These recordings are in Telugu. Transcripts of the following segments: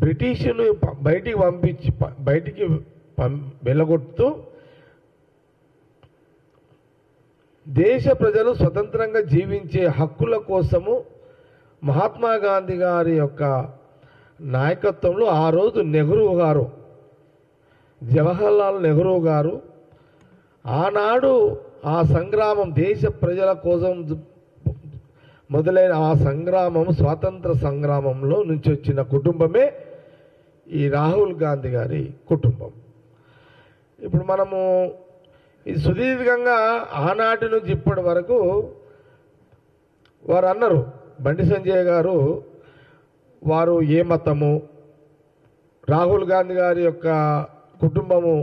బ్రిటిష్ను బయటికి వెళ్ళగొడుతూ దేశ ప్రజలు స్వతంత్రంగా జీవించే హక్కుల కోసము మహాత్మా గాంధీ గారి యొక్క నాయకత్వంలో ఆ రోజు నెహ్రూ గారు, జవహర్లాల్ నెహ్రూ గారు ఆనాడు ఆ సంగ్రామం దేశ ప్రజల కోసం మొదలైన ఆ సంగ్రామం స్వాతంత్ర సంగ్రామంలో నుంచి వచ్చిన కుటుంబమే ఈ రాహుల్ గాంధీ గారి కుటుంబం. ఇప్పుడు మనము ఇది సుదీర్ఘంగా ఆనాటి నుంచి ఇప్పటి వరకు వారు అన్నారు, బండి సంజయ్ గారు వారు ఏ మతము, రాహుల్ గాంధీ గారి యొక్క కుటుంబము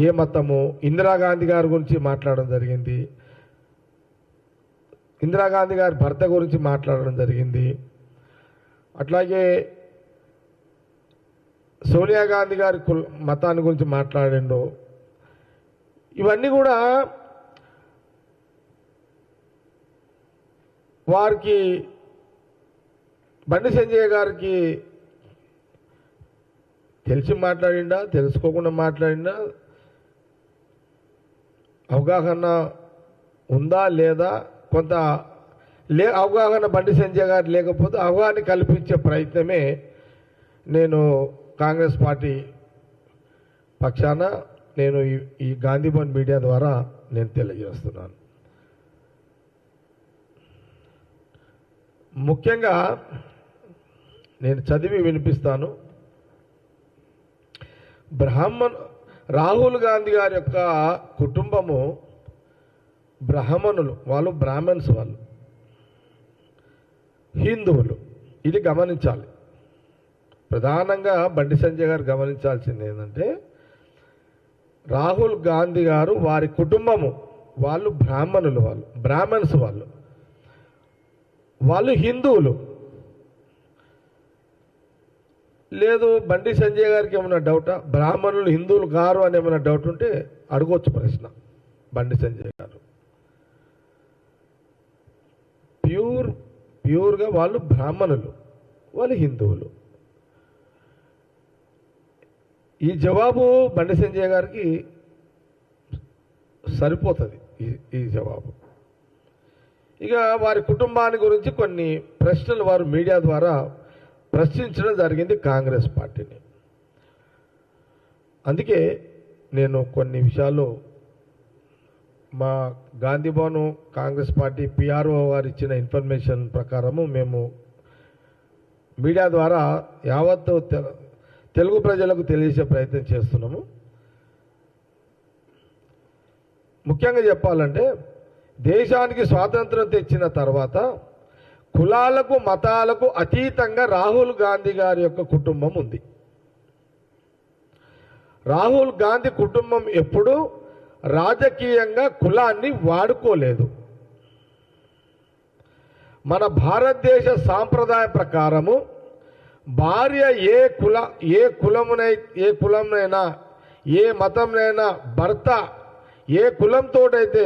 ఏ మతము, ఇందిరాగాంధీ గారి గురించి మాట్లాడడం జరిగింది, ఇందిరాగాంధీ గారి భర్త గురించి మాట్లాడడం జరిగింది, అట్లాగే సోనియా గాంధీ గారి మతాన్ని గురించి మాట్లాడిండు. ఇవన్నీ కూడా వారికి బండి సంజయ్ గారికి తెలిసి మాట్లాడిండా, తెలుసుకోకుండా మాట్లాడిండా, అవగాహన ఉందా లేదా, కొంత అవగాహన బండి సంజయ్ గారు లేకపోతే అవగాహన కల్పించే ప్రయత్నమే నేను కాంగ్రెస్ పార్టీ పక్షాన నేను ఈ గాంధీభవన్ మీడియా ద్వారా నేను తెలియజేస్తున్నాను. ముఖ్యంగా నేను చదివి వినిపిస్తాను. రాహుల్ గాంధీ గారి యొక్క కుటుంబము బ్రాహ్మణులు, వాళ్ళు బ్రాహ్మణ్స్, వాళ్ళు హిందువులు. ఇది గమనించాలి. ప్రధానంగా బండి సంజయ్ గారు గమనించాల్సింది ఏంటంటే, రాహుల్ గాంధీ గారు వారి కుటుంబము వాళ్ళు బ్రాహ్మణులు, వాళ్ళు బ్రాహ్మణ్స్, వాళ్ళు హిందువులు. లేదు బండి సంజయ్ గారికి ఏమైనా డౌటా, బ్రాహ్మణులు హిందువులు గారు అని ఏమైనా డౌట్ ఉంటే అడగొచ్చు ప్రశ్న. బండి సంజయ్ గారు ప్యూర్గా వాళ్ళు బ్రాహ్మణులు, వాళ్ళు హిందువులు. ఈ జవాబు బండి సంజయ్ గారికి సరిపోతుంది, ఈ జవాబు. ఇక వారి కుటుంబాన్ని గురించి కొన్ని ప్రశ్నలు వారు మీడియా ద్వారా ప్రశ్నించడం జరిగింది కాంగ్రెస్ పార్టీని. అందుకే నేను కొన్ని విషయాలు మా గాంధీభవన్ కాంగ్రెస్ పార్టీ పిఆర్ఓ వారు ఇచ్చిన ఇన్ఫర్మేషన్ ప్రకారము మేము మీడియా ద్వారా యావత్ తెలుగు ప్రజలకు తెలియజేసే ప్రయత్నం చేస్తున్నాము. ముఖ్యంగా చెప్పాలంటే, దేశానికి స్వాతంత్రం తెచ్చిన తర్వాత కులాలకు మతాలకు అతీతంగా రాహుల్ గాంధీ గారి యొక్క కుటుంబం ఉంది. రాహుల్ గాంధీ కుటుంబం ఎప్పుడూ రాజకీయంగా కులాన్ని వాడుకోలేదు. మన భారతదేశ సాంప్రదాయ ప్రకారము భార్య ఏ కులంనైనా ఏ మతంనైనా భర్త ఏ కులంతోటైతే,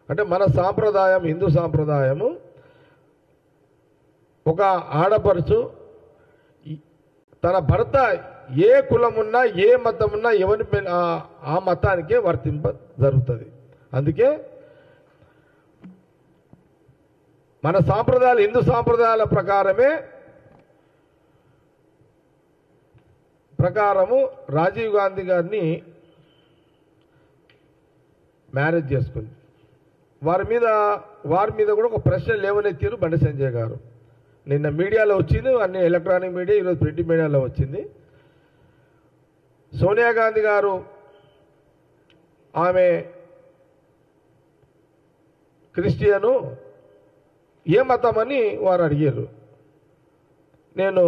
అంటే మన సాంప్రదాయం హిందూ సాంప్రదాయము, ఒక ఆడపడుచు తన భర్త ఏ కులమున్నా ఏ మతమున్నా ఎవరి ఆ మతానికే వర్తింప జరుగుతుంది. అందుకే మన సాంప్రదాయాలు హిందూ సాంప్రదాయాల ప్రకారము రాజీవ్ గాంధీ గారిని మ్యారేజ్ చేసుకుంది. వారి మీద కూడా ఒక ప్రశ్న లేవనెత్తారు బండి సంజయ్ గారు. నిన్న మీడియాలో వచ్చింది, అన్ని ఎలక్ట్రానిక్ మీడియా, ఈరోజు ప్రింట్ మీడియాలో వచ్చింది. సోనియా గాంధీ గారు ఆమె క్రిస్టియను, ఏ మతం అని వారు అడిగారు. నేను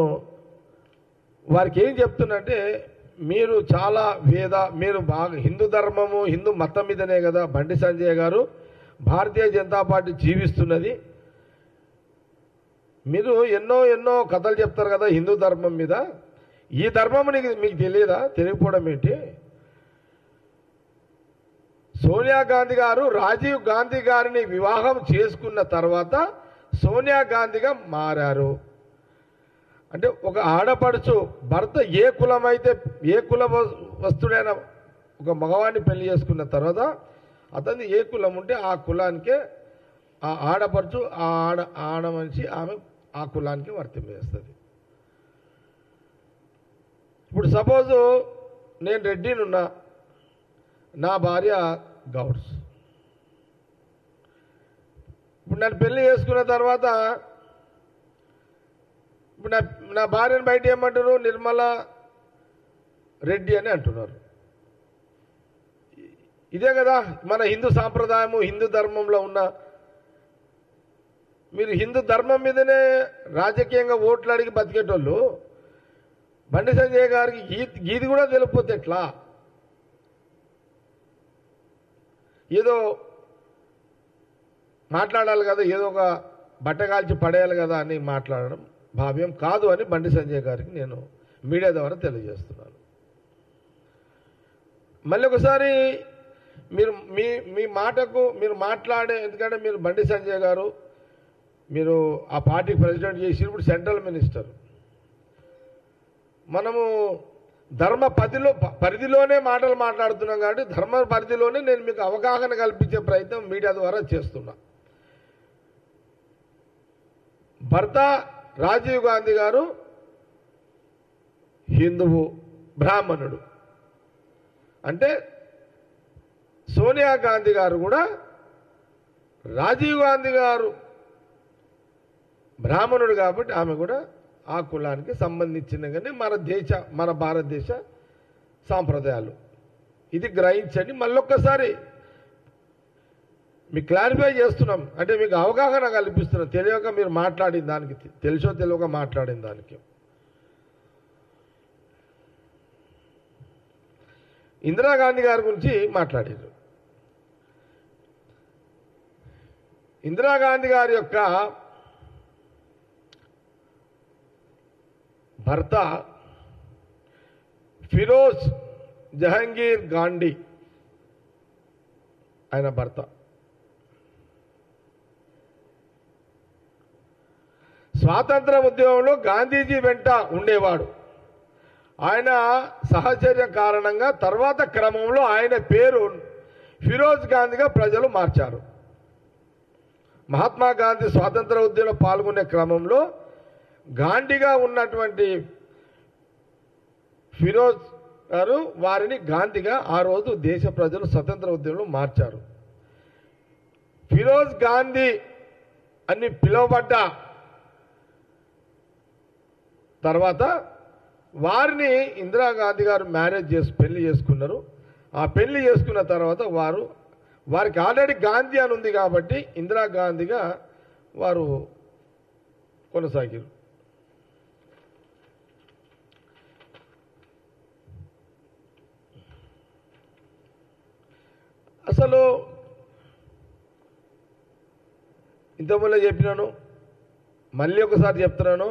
వారికి ఏం చెప్తున్నంటే, మీరు చాలా మీరు బాగా హిందూ ధర్మము హిందూ మతం మీదనే కదా బండి సంజయ్ గారు భారతీయ జనతా పార్టీ జీవిస్తున్నది. మీరు ఎన్నో కథలు చెప్తారు కదా హిందూ ధర్మం మీద. ఈ ధర్మం మీకు తెలియదా? తెలియకపోవడం ఏంటి? సోనియా గాంధీ గారు రాజీవ్ గాంధీ గారిని వివాహం చేసుకున్న తర్వాత సోనియా గాంధీగా మారారు. అంటే ఒక ఆడపడుచు భర్త ఏ కులం అయితే ఏ కుల వస్తుడైన ఒక మగవాడిని పెళ్లి చేసుకున్న తర్వాత అతన్ని ఏ కులం ఉంటే ఆ కులానికే ఆ ఆడపడుచు ఆ ఆడ మనిషి ఆమె ఆ కులానికి వర్తింపజేస్తుంది. ఇప్పుడు సపోజు నేను రెడ్డినున్నా, నా భార్య గౌడ్స్. ఇప్పుడు నన్ను పెళ్లి చేసుకున్న తర్వాత ఇప్పుడు నా భార్యను బయట ఏమంటారు, నిర్మల రెడ్డి అని అంటున్నారు. ఇదే కదా మన హిందూ సాంప్రదాయము, హిందూ ధర్మంలో ఉన్న. మీరు హిందూ ధర్మం మీదనే రాజకీయంగా ఓట్లు అడిగి బతికేటోళ్ళు బండి సంజయ్ గారికి గీది కూడా తెలియకపోతే ఎట్లా? ఏదో మాట్లాడాలి కదా, ఏదో ఒక బట్ట కాల్చి పడేయాలి కదా అని మాట్లాడడం భావ్యం కాదు అని బండి సంజయ్ గారికి నేను మీడియా ద్వారా తెలియజేస్తున్నాను. మళ్ళీ ఒకసారి మీరు మీ మాటకు మీరు మాట్లాడే, ఎందుకంటే మీరు బండి సంజయ్ గారు మీరు ఆ పార్టీ ప్రెసిడెంట్ చేసినప్పుడు సెంట్రల్ మినిస్టర్. మనము ధర్మ పరిధిలోనే మాటలు మాట్లాడుతున్నాం కాబట్టి ధర్మ పరిధిలోనే నేను మీకు అవగాహన కల్పించే ప్రయత్నం మీడియా ద్వారా చేస్తున్నా. భర్త రాజీవ్ గాంధీ గారు హిందువు, బ్రాహ్మణుడు. అంటే సోనియా గాంధీ గారు కూడా రాజీవ్ గాంధీ గారు బ్రాహ్మణుడు కాబట్టి ఆమె కూడా ఆ కులానికి సంబంధించిన కానీ మన భారతదేశ సాంప్రదాయాలు ఇది గ్రహించండి. మళ్ళొక్కసారి మీకు క్లారిఫై చేస్తున్నాం, అంటే మీకు అవగాహన కల్పిస్తున్నాం. తెలియక మీరు మాట్లాడిన దానికి, తెలుసో తెలియక మాట్లాడిన దానికి. ఇందిరాగాంధీ గారి గురించి మాట్లాడారు. ఇందిరాగాంధీ గారి యొక్క భర్త ఫిరోజ్ జహంగీర్ గాంధీ, ఆయన భర్త. స్వాతంత్ర ఉద్యమంలో గాంధీజీ వెంట ఉండేవాడు. ఆయన సహచర్యం కారణంగా తర్వాత క్రమంలో ఆయన పేరు ఫిరోజ్ గాంధీగా ప్రజలు మార్చారు. మహాత్మా గాంధీ స్వాతంత్ర ఉద్యమంలో పాల్గొనే క్రమంలో గాంధీగా ఉన్నటువంటి ఫిరోజ్ గారు వారిని గాంధీగా ఆ రోజు దేశ ప్రజలు స్వతంత్ర ఉద్యమంలో మార్చారు. ఫిరోజ్ గాంధీ అని పిలువబడ్డ తర్వాత వారిని ఇందిరాగాంధీ గారు పెళ్లి చేసుకున్నారు. ఆ పెళ్లి చేసుకున్న తర్వాత వారికి ఆల్రెడీ గాంధీ అని ఉంది కాబట్టి ఇందిరాగాంధీగా వారు కొనసాగారు. అసలు ఇంతకుముందు చెప్పినాను, మళ్ళీ ఒకసారి చెప్తున్నాను.